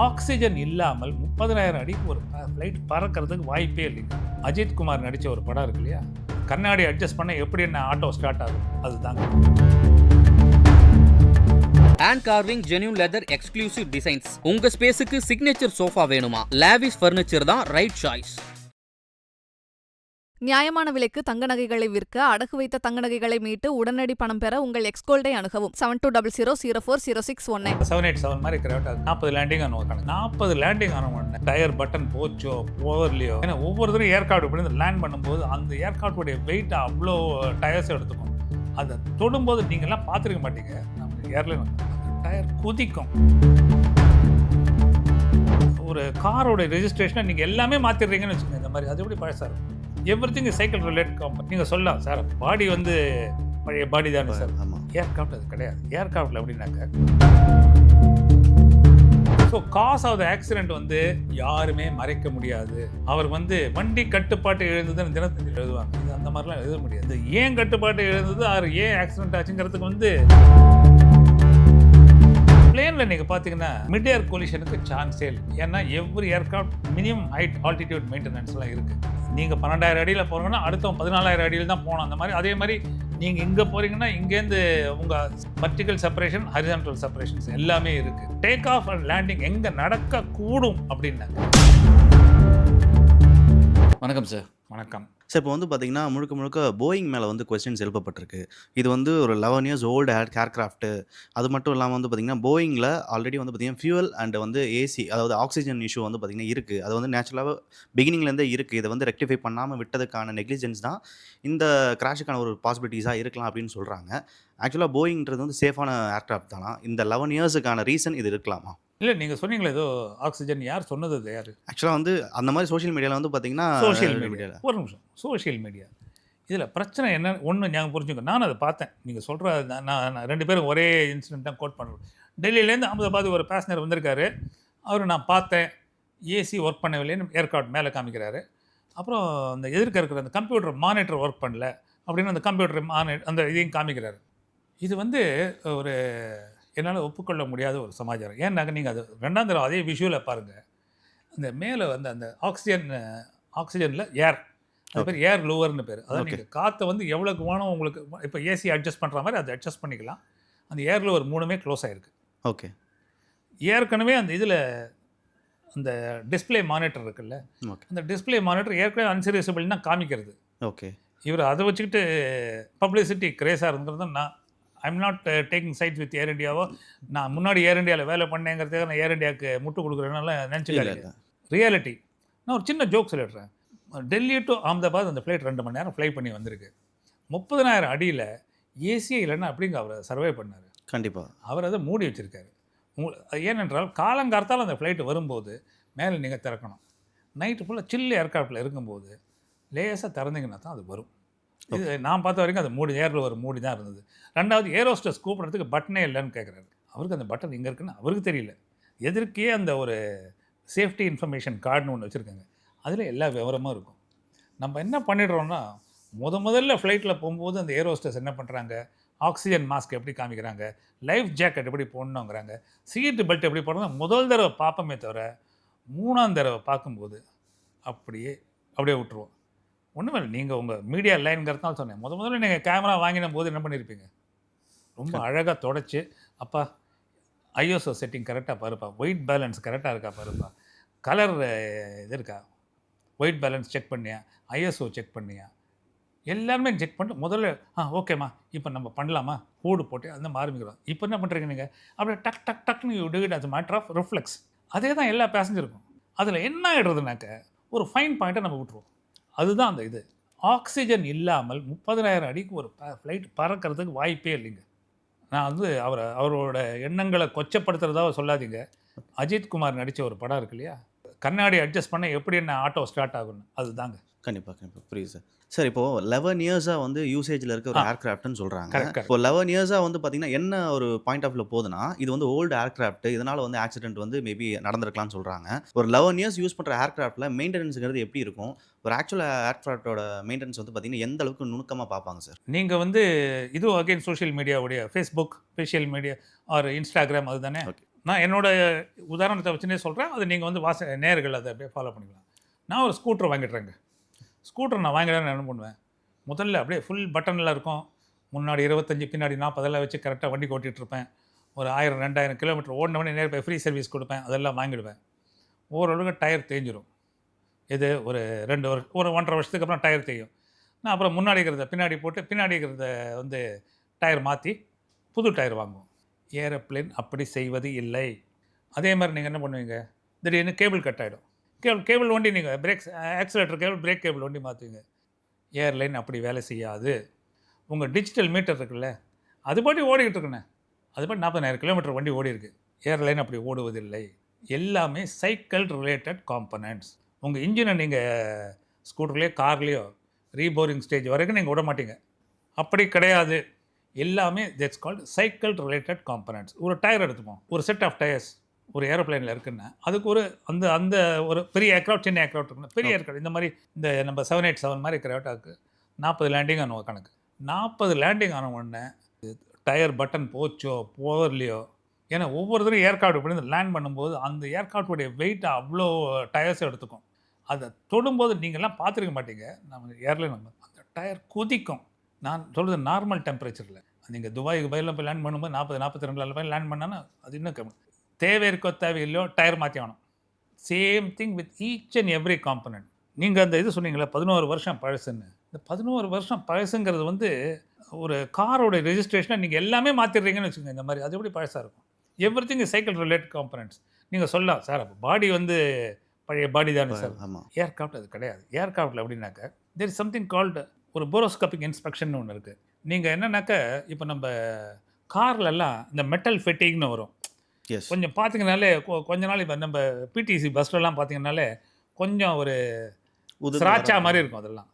Oxygen இல்லாமல் 30,000 அடிக்கு ஒரு ஃப்ளைட் பறக்கிறதுக்கு வாய்ப்பே இல்லைங்க. அஜித் குமார் நடித்த ஒரு படம் இருக்கு இல்லையா, கண்ணாடி அட்ஜஸ்ட் பண்ண எப்படி என்ன ஆட்டோ ஸ்டார்ட் ஆகும், அதுதாங்க. Hand carving, genuine leather, exclusive designs. உங்க ஸ்பேஸுக்கு சிக்னேச்சர் சோஃபா வேணுமா? லாவிஷ் ஃபர்னிச்சர் தான் ரைட் சாய்ஸ். நியாயமான விலைக்கு தங்க நகைகளை விற்க, அடகு வைத்த தங்க நகைகளை மீட்டு உடனடி பணம் பெற உங்கள் எக்ஸ்கோல்டை அணுகவும். 7200040619. 787 மாதிரி இருக்கிற 40 லேண்டிங் ஆனோம். 40 லேண்டிங் ஆன உடனே டயர் பட்டன் போச்சோ போகலையோ, ஏன்னா ஒவ்வொருத்தரும் ஏர்கார்டு இப்படி லேண்ட் பண்ணும்போது அந்த ஏர்கார்டுடைய வெயிட் அவ்வளோ டயர்ஸ் எடுத்துக்கும். அதை தொடும்போது நீங்கள்லாம் பார்த்துருக்க மாட்டீங்க. நம்ம ஏர்லைன் டயர் குதிக்கும். ஒரு காரோட ரெஜிஸ்ட்ரேஷனை நீங்கள் எல்லாமே மாற்றிடுறீங்கன்னு வச்சுக்கோங்க. இந்த மாதிரி அது எப்படி பழசாக இருக்கும். Everything cycle related company. நீங்கள் சொல்லலாம் சார் பாடி வந்து பழைய பாடி தானே சார். ஏர்கிராஃப்ட் அது கிடையாது. ஏர்கிராஃப்டில் எப்படின்னாக்க so cause of the accident வந்து யாருமே மறைக்க முடியாது. அவர் வந்து வண்டி கட்டுப்பாட்டு எழுந்ததுன்னு தினத்தந்தி எழுதுவாங்க. இது அந்த மாதிரிலாம் எழுத முடியாது. ஏன் கட்டுப்பாட்டு எழுந்தது, அவர் ஏன் ஆக்சிடென்ட் ஆச்சுங்கிறதுக்கு வந்து பிளேனில் நீங்கள் பார்த்தீங்கன்னா மிட் ஏர் கொலிஷனுக்கு சான்ஸே இல்லை. ஏன்னா every aircraft minimum height altitude மெயின்டெனன்ஸ்லாம் இருக்குது. நீங்கள் 12,000 அடியில் போகிறீங்கன்னா அடுத்தவங்க 14,000 அடியில் தான் போகணும். அந்த மாதிரி அதே மாதிரி நீங்கள் இங்கே போகிறீங்கன்னா இங்கேருந்து உங்கள் வெர்டிகல் செப்பரேஷன், ஹரிசான்டல் செப்பரேஷன்ஸ் எல்லாமே இருக்குது. டேக் ஆஃப் அண்ட் லேண்டிங் எங்கே நடக்கக்கூடும் அப்படின்னாங்க. வணக்கம் சார். வணக்கம் சார். இப்போ வந்து பார்த்தீங்கன்னா முழுக்க போயிங் மேலே வந்து கொஸ்டின்ஸ் எழுப்பப்பட்டிருக்கு. இது வந்து ஒரு 11 இயர்ஸ் ஓல்டு ஏர்கிராஃப்ட்டு. அது மட்டும் இல்லாமல் வந்து பார்த்தீங்கன்னா போயிங்கில் ஆல்ரெடி வந்து பார்த்தீங்கன்னா ஃபியூவல் அண்ட் வந்து ஏசி, அதாவது ஆக்சிஜன் இஷ்யூ வந்து பார்த்தீங்கன்னா இருக்குது. அது வந்து நேச்சுரலாக பிகினிங்லேருந்தே இருக்குது. இதை வந்து ரெக்டிஃபை பண்ணாமல் விட்டதுக்கான நெக்லிஜென்ஸ் தான் இந்த கிராஷுக்கான ஒரு பாசிபிலிட்டிஸாக இருக்கலாம் அப்படின்னு சொல்கிறாங்க. ஆக்சுவலாக போயிங்கிறது வந்து சேஃபான ஏர்கிராஃப்ட் தானா? இந்த 11 இயர்ஸுக்கான ரீசன் இது இருக்கலாமா? இல்லை, நீங்கள் சொன்னீங்களே ஏதோ ஆக்சிஜன், யார் சொன்னது? அது யார்? ஆக்சுவலாக வந்து அந்த மாதிரி சோஷியல் மீடியாவில் வந்து பார்த்தீங்கன்னா சோஷியல் மீடியாவில் ஒரு நிமிஷம். சோஷியல் மீடியா இதில் பிரச்சனை என்ன ஒன்று ஞாபகம் புரிஞ்சுங்க. நான் அதை பார்த்தேன். நீங்கள் சொல்கிற நான் 2 பேரும் ஒரே இன்சிடென்ட் தான் கோட் பண்ணுறோம். டெல்லியிலேருந்து அகமதாபாத் ஒரு பேசஞ்சர் வந்திருக்காரு. அவர் நான் பார்த்தேன், ஏசி ஒர்க் பண்ணவில்லைன்னு ஏர்கார்ட் மேலே காமிக்கிறாரு. அப்புறம் அந்த எதிர்க்க இருக்கிற அந்த கம்ப்யூட்டர் மானிட்டர் ஒர்க் பண்ணல அப்படின்னு அந்த கம்ப்யூட்டர் அந்த இதையும் காமிக்கிறாரு. இது வந்து ஒரு என்னால் ஒப்புக்கொள்ள முடியாத ஒரு சமாச்சாரம். ஏன்னாக்க நீங்கள் அது 2ஆம் தடவை அதே விஷுவலில் பாருங்கள். அந்த மேலே வந்து அந்த ஆக்சிஜனில் ஏர், அது பேர் ஏர் லோவர்னு பேர். அதாவது நீங்கள் காற்றை வந்து எவ்வளோக்கு வேணும் உங்களுக்கு, இப்போ ஏசி அட்ஜஸ்ட் பண்ணுற மாதிரி அதை அட்ஜஸ்ட் பண்ணிக்கலாம். அந்த ஏர் லோவர் 3மே க்ளோஸ் ஆகிருக்கு. ஓகே. ஏற்கனவே அந்த இதில் அந்த டிஸ்பிளே மானிட்டர் இருக்குல்ல, அந்த டிஸ்பிளே மானிட்டர் ஏற்கனவே அன்சீரியஸபிள்னா காமிக்கிறது. ஓகே. இவர் அதை வச்சுக்கிட்டு பப்ளிசிட்டி கிரேஸாக இருந்தது. நான் I'm not taking sides with air இண்டியாவோ, நான் முன்னாடி ஏர் இண்டியாவில் வேலை பண்ணேங்கிறதுக்காக நான் ஏர் இண்டியாவுக்கு முட்டு கொடுக்குறேனால நினச்சிக்காதீங்க. ரியாலிட்டி. நான் ஒரு சின்ன ஜோக் சொல்லிடுறேன். டெல்லி டு அகமதாபாத் அந்த ஃப்ளைட் 2 மணி நேரம் ஃப்ளை பண்ணி வந்திருக்கு. 30,000 அடியில் ஏசியே இல்லைன்னா அப்படிங்க அவர் சர்வே பண்ணார். கண்டிப்பாக அவர் அதை மூடி வச்சுருக்காரு. ஏனென்றால் காலங்காலத்தால் அந்த ஃப்ளைட்டு வரும்போது மேலே நீங்கள் திறக்கணும். நைட்டு ஃபுல்லாக சில்லு ஏர்கிராஃப்டில் இருக்கும்போது லேசாக திறந்தீங்கன்னா தான் அது வரும். இது நான் பார்த்த வரைக்கும் அது ஏரில் ஒரு மூடி தான் இருந்தது. 2வது ஏரோஸ்டஸ் கூப்பிட்றதுக்கு பட்டனே இல்லைன்னு கேட்குறாரு. அவருக்கு அந்த பட்டன் எங்கே இருக்குன்னு அவருக்கு தெரியல. எதற்கே அந்த ஒரு சேஃப்டி இன்ஃபர்மேஷன் கார்டுன்னு ஒன்று வச்சுருக்காங்க. அதில் எல்லா விவரமும் இருக்கும். நம்ம என்ன பண்ணிடுறோன்னா, முதல்ல ஃப்ளைட்டில் போகும்போது அந்த ஏரோஸ்டஸ் என்ன பண்ணுறாங்க, ஆக்சிஜன் மாஸ்க் எப்படி காமிக்கிறாங்க, லைஃப் ஜாக்கெட் எப்படி போடணுங்கிறாங்க, சீட்டு பெல்ட் எப்படி போடணும், முதல் தடவை பார்ப்போமே தவிர 3ஆம் தடவை பார்க்கும்போது அப்படியே விட்டுருவோம். ஒன்றுமே இல்லை. நீங்கள் உங்கள் மீடியா லைன்ங்கிறதுனால சொன்னேன். முதல்ல நீங்கள் கேமரா வாங்கின போது என்ன பண்ணியிருப்பீங்க, ரொம்ப அழகாக தொடச்சி, அப்பா ஐஎஸ்ஓ செட்டிங் கரெக்டாக பாருப்பா, ஒயிட் பேலன்ஸ் கரெக்டாக இருக்கா பாருப்பா, கலர் இது இருக்கா, ஒயிட் பேலன்ஸ் செக் பண்ணியா, ஐஎஸ்ஓ செக் பண்ணியா, எல்லாருமே செக் பண்ணிட்டு முதல்ல ஓகேம்மா இப்போ நம்ம பண்ணலாமா, கோடு போட்டு அந்த மாதிரி ஆரம்பிக்கிறோம். இப்போ என்ன பண்ணுறீங்க நீங்கள், அப்படியே டக் டக் டக்னு you do it as matter of reflex. அதே தான் எல்லா பேசஞ்சருக்கும். அதில் என்ன ஆகிடுறதுனாக்க ஒரு ஃபைன் பாயிண்ட்டை நம்ம விட்டுருவோம். அதுதான் அந்த இது. ஆக்சிஜன் இல்லாமல் 30,000 அடிக்கு ஒரு ஃப்ளைட் பறக்கிறதுக்கு வாய்ப்பே இல்லைங்க. நான் வந்து அவரோட எண்ணங்களை கொச்சப்படுத்துறதா சொல்லாதீங்க. அஜித் குமார் நடித்த ஒரு படம் இருக்கு இல்லையா, கண்ணாடி அட்ஜஸ்ட் பண்ண எப்படி என்ன ஆட்டோ ஸ்டார்ட் ஆகும்னு, அதுதாங்க. கண்டிப்பாக புரியுது சார். சார், இப்போது 11 இயர்ஸாக வந்து யூசேஜில் இருக்க ஒரு ஏர்கிராஃப்ட்னு சொல்கிறாங்க. கரெக்ட். இப்போ 11 இயர்ஸாக வந்து பார்த்தீங்கன்னா என்ன ஒரு பாயிண்ட் ஆஃப் வியூ போகுதுன்னா, இது வந்து ஓல்டு ஏர்கிராஃப்ட், இதனால் வந்து ஆக்சிடென்ட் வந்து மேபி நடந்திருக்கலாம்னு சொல்கிறாங்க. ஒரு 11 இயர்ஸ் யூஸ் பண்ணுற ஏர்கிராஃப்ட்டில் மெயின்டெனன்ஸுங்கிறது எப்படி இருக்கும்? ஒரு ஆக்சுவல் ஏர்கிராஃப்டோட மெயின்டெனன்ஸ் வந்து பார்த்தீங்கன்னா எந்த அளவுக்கு நுணுக்கமாக பார்ப்பாங்க சார்? நீங்கள் வந்து இதுவும் அகைன் சோஷியல் மீடியாவுடைய Facebook, social media or Instagram, அதுதானே நான் என்னோட உதாரணத்தை வச்சுனே சொல்கிறேன், அது நீங்கள் வந்து நேயர்கள் அதை அப்படியே ஃபாலோ பண்ணிக்கலாம். நான் ஒரு ஸ்கூட்டர் வாங்கிடுறேங்க. ஸ்கூட்டர் நான் வாங்கிட்டேன், நான் என்ன பண்ணுவேன், முதல்ல அப்படியே ஃபுல் பட்டனில் இருக்கும், முன்னாடி 25 பின்னாடி 40 எல்லாம் வச்சு கரெக்டாக வண்டி ஓட்டிகிட்ருப்பேன். ஒரு 1000 2000 கிலோமீட்டர் ஓடினவொடனே நேர் போய் ஃப்ரீ சர்வீஸ் கொடுப்பேன், அதெல்லாம் வாங்கிடுவேன். ஓரளவுக்கு டயர் தேஞ்சிரும். இது ஒரு 2 வருஷம், ஒரு 1.5 வருஷத்துக்கு அப்புறம் டயர் தேயும். நான் அப்புறம் முன்னாடி இருக்கிறத பின்னாடி போட்டு, பின்னாடி இருக்கிறத வந்து டயர் மாற்றி புது டயர் வாங்குவோம். ஏரோப்ளேன் அப்படி செய்வது இல்லை. அதே மாதிரி நீங்கள் என்ன பண்ணுவீங்க, திடீர்னு கேபிள் கட் ஆகிடும். கேபிள் வண்டி நீங்கள் brakes accelerator cable, brake cable வண்டி மாற்றுவீங்க. ஏர்லைன் அப்படி வேலை செய்யாது. உங்கள் டிஜிட்டல் மீட்டர் இருக்குல்ல, அது பாட்டி ஓடிக்கிட்டு இருக்குண்ணே, அது பாட்டி 40,000 கிலோமீட்டர் வண்டி ஓடி இருக்கு. ஏர்லைன் அப்படி ஓடுவதில்லை. எல்லாமே சைக்கிள் ரிலேட்டட் காம்பனன்ட்ஸ். உங்கள் இன்ஜினை நீங்கள் ஸ்கூட்டர்லேயோ கார்லேயோ ரீபோரிங் ஸ்டேஜ் வரைக்கும் நீங்கள் விட மாட்டீங்க. அப்படி கிடையாது. எல்லாமே that's called cycle related components. ஒரு டயர் எடுத்துப்போம், ஒரு செட் ஆஃப் டயர்ஸ் ஒரு ஏரோப்ளேனில் இருக்குன்னா அதுக்கு ஒரு அந்த அந்த ஒரு பெரிய ஏர்க்ராஃப்ட், சின்ன ஏர்க்ராஃப்ட் இருக்குன்னா, பெரிய ஏர்க்ராஃப்ட் இந்த மாதிரி இந்த நம்ம 787 மாதிரி ஏர்க்ராஃப்டாக்கு 40 லேண்டிங் ஆன கணக்கு. 40 லேண்டிங் ஆன உடனே டயர் பட்டன் போச்சோ போகலையோ, ஏன்னா ஒவ்வொருத்தரும் ஏர்க்ராஃப்ட் இப்படி லேண்ட் பண்ணும்போது அந்த ஏர்க்ராஃப்டுடைய வெயிட்டை அவ்வளோ டயர்ஸ் எடுத்துக்கும். அதை தொடும்போது நீங்கள்லாம் பார்த்துருக்க மாட்டீங்க. நம்ம ஏர்லைன் அந்த டயர் கொதிக்கும். நான் சொல்கிறது நார்மல் டெம்பரேச்சரில். நீங்கள் துபாய்க்கு பயிரில் போய் லேண்ட் பண்ணும்போது 40-42 போய் லேண்ட் பண்ணான்னா அது இன்னும் கம்மி. தேவை இருக்கோ தேவையில்லையோ டயர் மாற்றி ஆகணும். Same thing with each and every component. நீங்கள் அந்த இது சொன்னீங்களே 11 வருஷம் பழசுன்னு, இந்த 11 வருஷம் பழசுங்கிறது வந்து ஒரு காரோட ரெஜிஸ்ட்ரேஷனை நீங்கள் எல்லாமே மாற்றிடுறீங்கன்னு வச்சுக்கோங்க. இந்த மாதிரி அது எப்படி பழசாக இருக்கும்? Every thing cycle related components. நீங்கள் சொல்லலாம் சார் அப்போ பாடி வந்து பழைய பாடி தானே சார். ஆமாம். ஏர்க்ராஃப்ட் அது கிடையாது. ஏர்க்ராஃப்டில் எப்படின்னாக்க தேர் இஸ் சம்திங் கால்டு ஒரு போரோஸ்கோபிக் இன்ஸ்பெக்ஷன் ஒன்று இருக்குது. நீங்கள் என்னன்னாக்க இப்போ நம்ம கார்லெல்லாம் இந்த மெட்டல் ஃபெட்டிங்னு வரும். எஸ். கொஞ்சம் பார்த்தீங்கனாலே கொஞ்ச நாள் இப்போ நம்ம பிடிசி பஸ்லலாம் பார்த்தீங்கன்னாலே கொஞ்சம் ஒரு ஸ்ராச்சா மாதிரி இருக்கும். அதெல்லாம்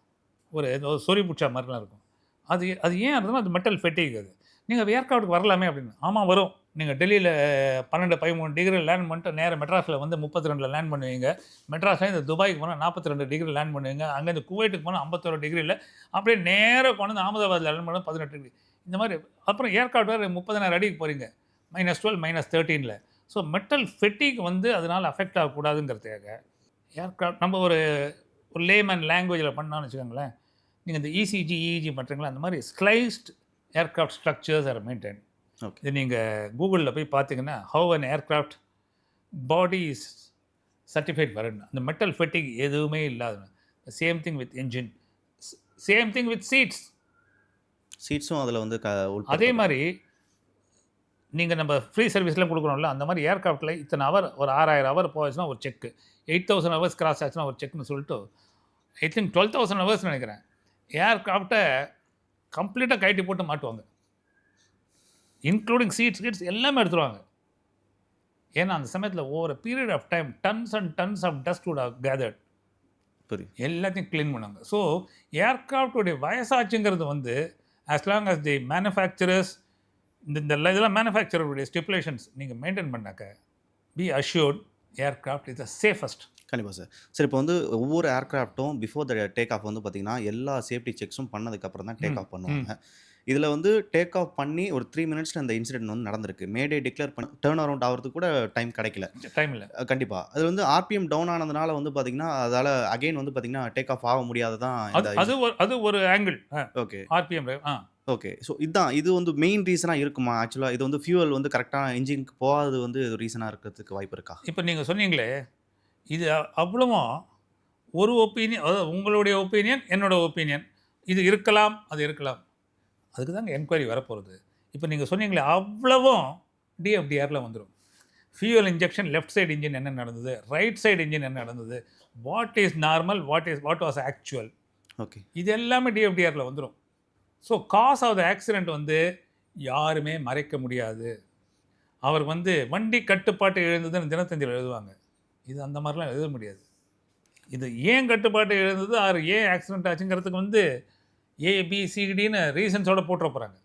ஒரு ஏதோ சொறி பிடிச்சா மாதிரிலாம் இருக்கும். அது அது ஏன் இருந்ததுன்னா அது மெட்டல் ஃபெட்டிக். அது நீங்கள் ஏர்க்ராஃப்ட்டுக்கு வரலாமே அப்படின்னு. ஆமாம் வரும். நீங்கள் டெல்லியில் 12-13 டிகிரி லேண்ட் பண்ணிட்டு நேராக மெட்ராஸில் வந்து 32 லேண்ட் பண்ணுவீங்க. மெட்ராஸில் இந்த துபாய்க்கு போனால் 42 டிகிரி லேண்ட் பண்ணுவீங்க. அங்கேருந்து குவைட்டுக்கு போனால் 51 டிகிரியில் அப்படியே நேராக கொண்டு வந்து அகமதாபாத்தில் லேண்ட் பண்ண 18 டிகிரி. இந்த மாதிரி அப்புறம் ஏர்க்ராஃப்ட் வேறு 30,000 அடிக்கு போகிறீங்க, -12 -13. ஸோ மெட்டல் ஃபெட்டிக் வந்து அதனால் அஃபெக்ட் ஆகக்கூடாதுங்கிறதுக்காக ஏர்க்ராஃப்ட் நம்ம ஒரு லேமன் லாங்குவேஜில் பண்ணான்னு வச்சுக்கோங்களேன். நீங்கள் இந்த இசிஜி இஇஜி பண்ணுறீங்களா, அந்த மாதிரி sliced aircraft structures are maintain. Okay. இது நீங்கள் கூகுளில் போய் பார்த்தீங்கன்னா how an aircraft body is certified வரணும். அந்த மெட்டல் ஃபெட்டிக் எதுவுமே இல்லாத. Same thing with engine, same thing with seats. சீட்ஸும் அதில் வந்து அதே மாதிரி நீங்கள் நம்ம ஃப்ரீ சர்வீஸ்லாம் கொடுக்குறோம்ல, அந்த மாதிரி ஏர்க்ராஃப்டில் இத்தனை ஹவர் ஒரு 6000 ஹவர் போச்சுன்னா ஒரு செக்கு, 8000 ஹவர்ஸ் கிராஸ் ஆச்சுன்னா ஒரு செக்னு சொல்லிட்டு ஐ திங்க் 12,000 ஹவர்ஸ் நினைக்கிறேன் ஏர்க்ராஃப்டை கம்ப்ளீட்டாக கைட்டி போட்டு மாட்டுவாங்க. இன்க்ளூடிங் சீட்ஸ் எல்லாமே எடுத்துருவாங்க. ஏன்னா அந்த சமயத்தில் over period of time tons and tons of dust would have gathered. புரியுது. எல்லாத்தையும் க்ளீன் பண்ணாங்க. ஸோ ஏர்க்ராஃப்டுடைய வயசாச்சுங்கிறது வந்து as long as the manufacturers இந்த இதெல்லாம் மேனுஃபேக்சரருடைய ஸ்டிப்புலேஷன்ஸ் நீங்கள் மெயின்டைன் பண்ணாக்க be assured aircraft is the safest. கண்டிப்பாக சார். சார் இப்போ வந்து ஒவ்வொரு ஏர்க்ராஃப்ட்டும் பிஃபோர் த டேக் ஆஃப் வந்து பார்த்தீங்கன்னா எல்லா சேஃப்டி செக்ஸும் பண்ணதுக்கப்புறம் தான் டேக் ஆஃப் பண்ணுவாங்க. இதில் வந்து டேக் ஆஃப் பண்ணி ஒரு 3 மினிட்ஸில் இந்த இன்சிடென்ட் வந்து நடந்திருக்கு. மேடே டிக்ளேர் பண்ணி டேர்ன் அரவுண்ட் ஆகிறதுக்கு கூட டைம் கிடைக்கல. டைம் இல்லை. கண்டிப்பாக அது வந்து ஆர்பிஎம் டவுன் ஆனதுனால வந்து பார்த்தீங்கன்னா அதால் அகைன் வந்து பார்த்தீங்கன்னா டேக் ஆஃப் ஆக முடியாது தான். அது ஒரு angle. Okay. RPM. Okay. So இது வந்து மெயின் ரீசனாக இருக்குமா? ஆக்சுவலாக இது வந்து ஃபியூவல் வந்து கரெக்டான இன்ஜினுக்கு போகாது வந்து ரீசனாக இருக்கிறதுக்கு வாய்ப்பு இருக்கா? இப்போ நீங்கள் சொன்னீங்களே, இது அவ்வளவும் ஒரு ஒப்பீனியன், அதாவது உங்களுடைய ஒப்பீனியன், என்னோட ஒப்பீனியன், இது இருக்கலாம் அது இருக்கலாம். அதுக்கு தாங்க என்கொயரி வரப்போகிறது. இப்போ நீங்கள் சொன்னீங்களே அவ்வளவும் டிஎஃப்டிஆரில் வந்துடும். Fuel injection left side engine என்ன நடந்தது, ரைட் சைடு இன்ஜின் என்ன நடந்தது, what is normal, what was actual, okay, இது எல்லாமே டிஎஃப்டிஆரில் வந்துடும். So cause of the accident வந்து யாருமே மறைக்க முடியாது. அவர் வந்து வண்டி கட்டுப்பாட்டு எழுந்ததுன்னு தினத்தந்தியில் எழுதுவாங்க. இது அந்த மாதிரிலாம் எழுத முடியாது. இது ஏன் கட்டுப்பாட்டு எழுந்தது, ஏன் ஆக்சிடெண்ட் ஆச்சுங்கிறதுக்கு வந்து ஏபிசிடின்னு ரீசன்ஸோடு போட்டுற போகிறாங்க.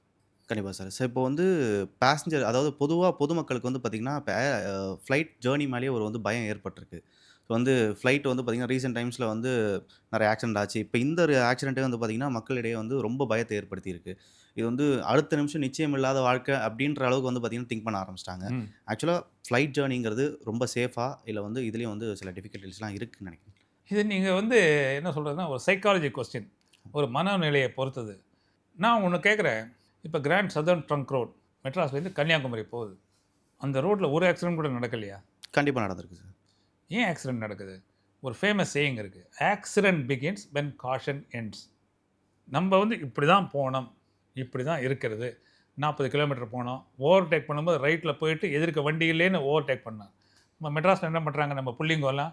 கண்டிப்பாக சார். சார் இப்போ வந்து பேசஞ்சர், அதாவது பொதுவாக பொதுமக்களுக்கு வந்து பார்த்திங்கன்னா இப்போ ஃப்ளைட் ஜேர்னி மேலேயே ஒரு வந்து பயம் ஏற்பட்டிருக்கு. ஸோ வந்து ஃப்ளைட் வந்து பார்த்திங்கன்னா ரீசெண்ட் டைம்ஸில் வந்து நிறைய ஆக்சிடென்ட் ஆச்சு. இப்போ இந்த ஆக்சிடென்ட்டே வந்து பார்த்திங்கன்னா மக்களிடையே வந்து ரொம்ப பயத்தை ஏற்படுத்தியிருக்கு. இது வந்து அடுத்த நிமிஷம் நிச்சயம் இல்லாத வாழ்க்கை அப்படின்ற அளவுக்கு வந்து பார்த்தீங்கன்னா திங்க் பண்ண ஆரம்பிச்சிட்டாங்க. ம். ஆக்சுவலாக ஃப்ளைட் ஜேர்னிங்கிறது ரொம்ப சேஃபா இல்லை வந்து இதுலேயும் வந்து சில டிஃபிகல்ட்டிஸ்லாம் இருக்குன்னு நினைக்கிறேன். இது நீங்கள் வந்து என்ன சொல்கிறதுனா ஒரு சைக்காலஜி கொஸ்டின், ஒரு மனநிலையை பொறுத்தது. நான் ஒன்று கேட்குறேன். இப்போ கிராண்ட் சதர்ன் ட்ரங்க் ரோட் மெட்ராஸ்லேருந்து கன்னியாகுமரி போகுது. அந்த ரோட்டில் ஒரு ஆக்சிடென்ட் கூட நடக்கலையா? கண்டிப்பாக நடந்திருக்கு சார். ஏன் ஆக்சிடென்ட் நடக்குது? ஒரு ஃபேமஸ் சேயிங் இருக்குது, accident begins when caution ends. நம்ம வந்து இப்படி தான் போனோம், இப்படி தான் இருக்கிறது, 40 கிலோமீட்டர் போனோம், ஓவர்டேக் பண்ணும்போது ரைட்டில் போயிட்டு எதிர்க்க வண்டி இல்லைன்னு ஓவர்டேக் பண்ணோம். நம்ம மெட்ராஸில் என்ன பண்ணுறாங்க, நம்ம புள்ளிங்கோலாம்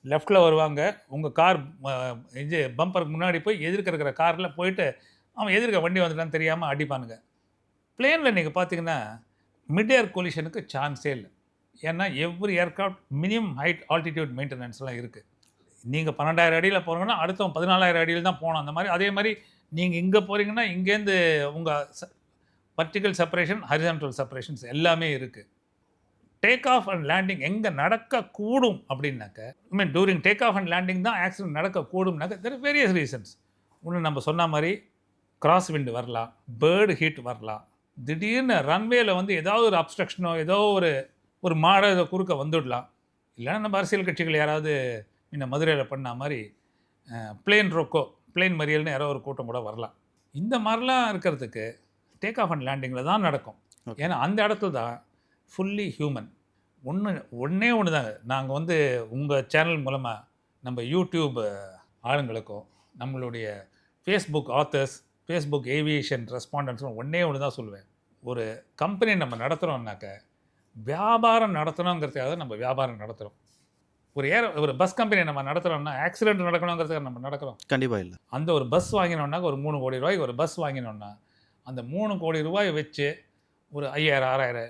லெஃப்ட்டில் வருவாங்க, உங்கள் கார் இது பம்பருக்கு முன்னாடி போய் எதிர்க்க இருக்கிற காரில் போயிட்டு அவன் எதிர்க்க வண்டி வந்துட்டான்னு தெரியாமல் அடிப்பானுங்க. பிளேனில் நீங்கள் பார்த்தீங்கன்னா மிட் ஏர் கொலிஷனுக்கு சான்ஸே இல்லை. ஏன்னா every aircraft minimum height altitude மெயின்டெனன்ஸ்லாம் இருக்குது. நீங்கள் 12,000 அடியில் போகிறீங்கன்னா அடுத்தவன் 14,000 அடியில் தான் போகணும். அந்த மாதிரி அதே மாதிரி நீங்கள் இங்கே போகிறீங்கன்னா இங்கேருந்து உங்கள் வர்டிகல் செப்பரேஷன், ஹரிசான்டல் செப்பரேஷன்ஸ் எல்லாமே இருக்குது. டேக் ஆஃப் அண்ட் லேண்டிங் எங்கே நடக்கக்கூடும் அப்படின்னாக்க, during take off and landing தான் ஆக்சிடென்ட் நடக்கக்கூடும்னாக்க தெர் ஆர் வேரியஸ் ரீசன்ஸ். ஒன்று நம்ம சொன்ன மாதிரி கிராஸ் விண்டு வரலாம், பேர்டு ஹீட் வரலாம், திடீர்னு ரன்வேல வந்து ஏதாவது ஒரு அப்ஸ்ட்ரக்ஷனோ ஏதோ ஒரு மாடை இதை குறுக்க வந்துடலாம். இல்லைன்னா நம்ம அரசியல் கட்சிகள் யாராவது இந்த மதுரையில் பண்ண மாதிரி பிளேன் ரொக்கோ, பிளேன் மறியல்னு யாரோ ஒரு கூட்டம் கூட வரலாம். இந்த மாதிரிலாம் இருக்கிறதுக்கு டேக் ஆஃப் அண்ட் லேண்டிங்கில் தான் நடக்கும். ஏன்னா அந்த இடத்துல தான் ஃபுல்லி ஹியூமன். ஒன்றே ஒன்று தாங்க. நாங்கள் வந்து உங்கள் சேனல் மூலமாக நம்ம யூடியூப் ஆளுங்களுக்கும் நம்மளுடைய ஃபேஸ்புக் ஆத்தர்ஸ், ஃபேஸ்புக் ஏவியேஷன் ரெஸ்பாண்டன்ஸும் ஒன்றே ஒன்று தான் சொல்லுவேன். ஒரு கம்பெனி நம்ம நடத்துகிறோம்னாக்க வியாபாரம் நடத்தணுங்கிறதுக்காக நம்ம வியாபாரம் நடத்துகிறோம். ஒரு பஸ் கம்பெனி நம்ம நடத்துகிறோம்னா ஆக்சிடென்ட் நடக்கணுங்கிறதுக்காக நம்ம நடக்கிறோம்? கண்டிப்பாக இல்லை. அந்த ஒரு பஸ் வாங்கினோம்னா ஒரு 3 கோடி ரூபாய்க்கு ஒரு பஸ் வாங்கினோம்னா அந்த 3 கோடி ரூபாயை வச்சு ஒரு 5,000 6,000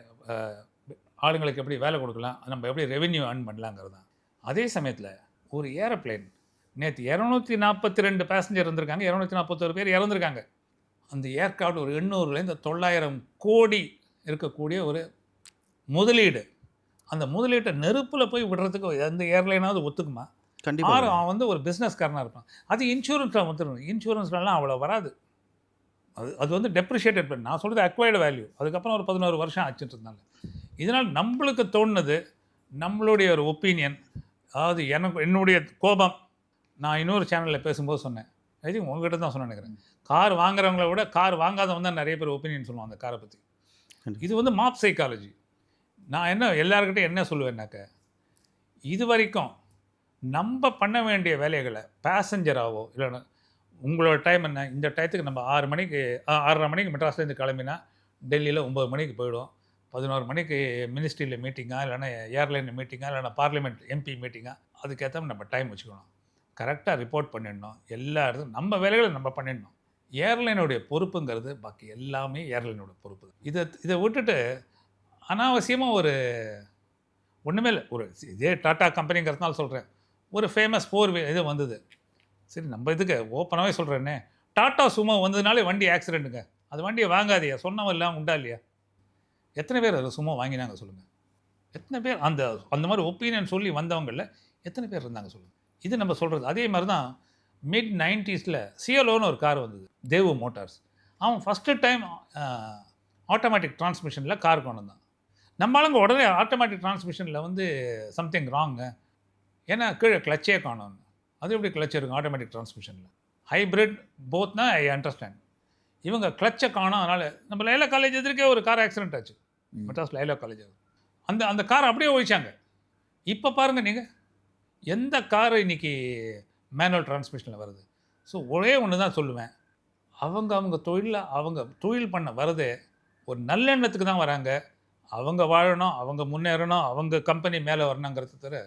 ஆளுங்களுக்கு எப்படி வேலை கொடுக்கலாம், நம்ம எப்படி ரெவென்யூ ஏர்ன் பண்ணலாங்கிறது தான். அதே சமயத்தில் ஒரு ஏரோப்ளேன் நேற்று 242 பேசஞ்சர் இருந்திருக்காங்க, 241 பேர் இறந்துருக்காங்க. அந்த ஏர்க்ராஃப்ட் ஒரு 800லேருந்து 900 கோடி இருக்கக்கூடிய ஒரு முதலீடு. அந்த முதலீட்டை நெருப்பில் போய் விடுறதுக்கு எந்த ஏர்லைனாவது ஒத்துக்குமா? கண்டிப்பாக அவன் வந்து ஒரு பிஸ்னஸ்காரனாக இருப்பான். அது இன்சூரன்ஸில் வந்துடணும். இன்சூரன்ஸ்லாம் அவ்வளோ வராது. அது வந்து டெப்ரிஷியேட்டட் பண்ணி, நான் சொல்கிறது அக்வைர்டு வேல்யூ. அதுக்கப்புறம் ஒரு 11 வருஷம் ஆச்சுட்டு இருந்தாங்க. இதனால் நம்மளுக்கு தோணுனது நம்மளுடைய ஒரு ஒப்பீனியன். அதாவது என்னுடைய கோபம். நான் இன்னொரு சேனலில் பேசும்போது சொன்னேன், ஐ திங்க் உங்ககிட்ட தான் சொன்னேன் நினைக்கிறேன். கார் வாங்குறவங்கள விட கார் வாங்காதவங்க தான் நிறைய பேர் ஒப்பீனியன் சொல்லுவாங்க அந்த காரை பற்றி. இது வந்து மாப் சைக்காலஜி. நான் எல்லாருக்கிட்டையும் என்ன சொல்லுவேன்னாக்க, இது வரைக்கும் நம்ம பண்ண வேண்டிய வேலைகளை பேசஞ்சராகவோ இல்லைன்னா உங்களோட டைம் என்ன, இந்த டயத்துக்கு நம்ம 6:30 மணிக்கு மெட்ராஸ்லேருந்து கிளம்பினா டெல்லியில் 9 மணிக்கு போயிடும். 11 மணிக்கு மினிஸ்ட்ரியில் மீட்டிங்காக இல்லைன்னா ஏர்லைனில் மீட்டிங்காக இல்லைன்னா பார்லிமெண்ட் எம்பி மீட்டிங்காக, அதுக்கேற்ற நம்ம டைம் வச்சுக்கணும். கரெக்டாக ரிப்போர்ட் பண்ணிடணும். எல்லா இடத்துக்கும் நம்ம வேலைகளை நம்ம பண்ணிடணும். ஏர்லைனுடைய பொறுப்புங்கிறது பாக்கி எல்லாமே ஏர்லைனோட பொறுப்பு. இதை விட்டுட்டு அனாவசியமாக ஒன்றுமே இல்லை. இதே டாட்டா கம்பெனிங்கிறதுனால சொல்கிறேன். ஒரு ஃபேமஸ் 4 இது வந்தது. சரி, நம்ம இதுக்கு ஓப்பனாகவே சொல்கிறேன்னே, டாட்டா சுமோ வந்ததுனாலே வண்டி ஆக்சிடெண்ட்டுங்க. அது வண்டியை வாங்காதியா, சொன்னவன் இல்லாமல் உண்டா இல்லையா? எத்தனை பேர் அதில் சும்மா வாங்கினாங்க சொல்லுங்கள்? எத்தனை பேர் அந்த மாதிரி ஒப்பீனியன் சொல்லி வந்தவங்களில் எத்தனை பேர் இருந்தாங்க சொல்லுங்கள்? இது நம்ம சொல்கிறது. அதே மாதிரி தான் மிட் 90s சிஎல்ஓன்னு ஒரு கார் வந்தது, தேவு மோட்டார்ஸ். அவன் ஃபஸ்ட்டு டைம் ஆட்டோமேட்டிக் டிரான்ஸ்மிஷனில் கார் கொண்டு வந்தான். நம்ம ஆளுங்க உடனே ஆட்டோமேட்டிக் டிரான்ஸ்மிஷனில் வந்து சம்திங் ராங்க, ஏன்னா கீழே கிளச்சே காணும். அது எப்படி கிளச் இருக்கும் ஆட்டோமேட்டிக் டிரான்ஸ்மிஷனில்? ஹைப்ரிட் போத்னா ஐ அண்டர்ஸ்டாண்ட். இவங்க கிளச்சை காணும். அதனால் நம்ம லைலா காலேஜ் எதிர்க்கே ஒரு கார் ஆக்சிடென்ட் ஆச்சு, மெட்ராஸ் லைலா காலேஜ். அந்த கார் அப்படியே ஒழிச்சாங்க. இப்போ பாருங்கள் நீங்கள், எந்த கார் இன்றைக்கி மேனுவல் டிரான்ஸ்மிஷனில் வருது? ஸோ ஒரே ஒன்று தான் சொல்லுவேன், அவங்க தொழில் பண்ண வரதே ஒரு நல்லெண்ணத்துக்கு தான் வராங்க. அவங்க வாழணும், அவங்க முன்னேறணும், அவங்க கம்பெனி மேலே வரணுங்கிறது தவிர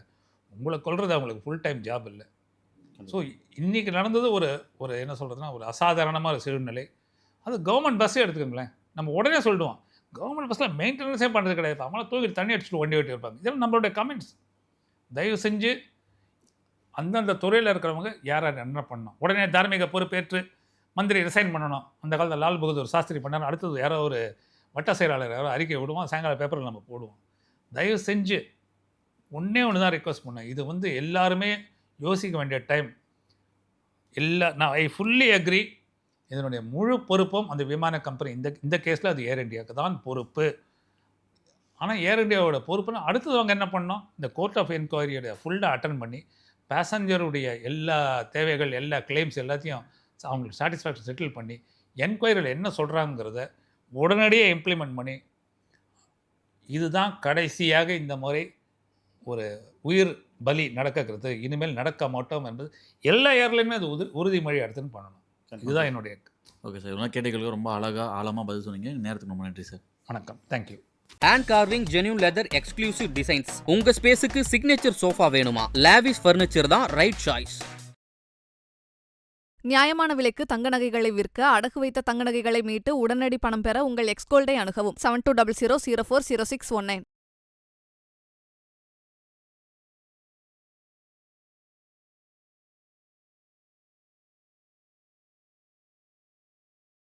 உங்களை கொள்வது அவங்களுக்கு ஃபுல் டைம் ஜாப் இல்லை. ஸோ இன்றைக்கி நடந்தது ஒரு என்ன சொல்கிறதுனா ஒரு அசாதாரணமான ஒரு சூழ்நிலை. அது கவர்மெண்ட் பஸ்ஸே எடுத்துக்கோங்களேன். நம்ம உடனே சொல்லிடுவோம், கவர்மெண்ட் பஸ்ஸில் மெயின்டெனன்ஸே பண்ணுறது கிடையாது, அவங்கள தூக்கிட்டு தண்ணி அடிச்சுட்டு வண்டி ஓட்டி இருப்பாங்க. இதெல்லாம் நம்மளுடைய கமெண்ட்ஸ். தயவு செஞ்சு அந்தந்த துறையில் இருக்கிறவங்க யார் என்ன பண்ணணும், உடனே தார்மீக பொறுப்பேற்று மந்திரி ரிசைன் பண்ணணும். அந்த காலத்தில் லால் பகதூர் சாஸ்திரி பண்ணார். அடுத்தது யாரோ ஒரு வட்ட செயலாளர் யாரோ அறிக்கை விடுவோம், சாயங்கால பேப்பரில் நம்ம போடுவோம். தயவு செஞ்சு ஒன்றே ஒன்று தான் ரிக்வஸ்ட் பண்ணேன். இது வந்து எல்லாருமே யோசிக்க வேண்டிய டைம். நான் ஐ ஃபுல்லி அக்ரி. இதனுடைய முழு பொறுப்பும் அந்த விமான கம்பெனி, இந்த கேஸில் அது ஏர் இண்டியாவுக்கு தான் பொறுப்பு. ஆனால் ஏர் இண்டியாவோட பொறுப்புனா அடுத்தது அவங்க என்ன பண்ணோம், இந்த கோர்ட் ஆஃப் என்கொயரியோட ஃபுல்லாக அட்டன் பண்ணி பேசஞ்சருடைய எல்லா தேவைகள், எல்லா கிளைம்ஸ் எல்லாத்தையும் அவங்களுக்கு சாட்டிஸ்ஃபேக்ஷன் செட்டில் பண்ணி என்கொயரியில் என்ன சொல்கிறாங்கிறத உடனடியே இம்ப்ளிமெண்ட் பண்ணி, இதுதான் கடைசியாக இந்த முறை ஒரு உயிர் பலி நடக்கிறது, இனிமேல் நடக்க மாட்டோம் என்பது எல்லா ஏர்லையுமே அது உறுதிமொழி எடுத்துன்னு பண்ணணும். இதுதான் என்னுடைய. ஓகே சார், இவ்வளோ கேட்டகளுக்கு ரொம்ப அழகாக ஆழமாக பதில் சொன்னீங்க. நேரத்துக்கு ரொம்ப நன்றி சார். வணக்கம். Thank you. Hand carving genuine leather exclusive designs. உங்க ஸ்பேஸுக்கு சிக்னேச்சர் சோஃபா வேணுமா? லாவிஷ் ஃபர்னிச்சர் தான் ரைட் சாய்ஸ். நியாயமான விலைக்கு தங்க நகைகளை விற்க அடகு வைத்த தங்க நகைகளை மீட்டு உடனடி பணம் பெற உங்கள் எக்ஸ்கோல்டை அணுகவும். 7200040619.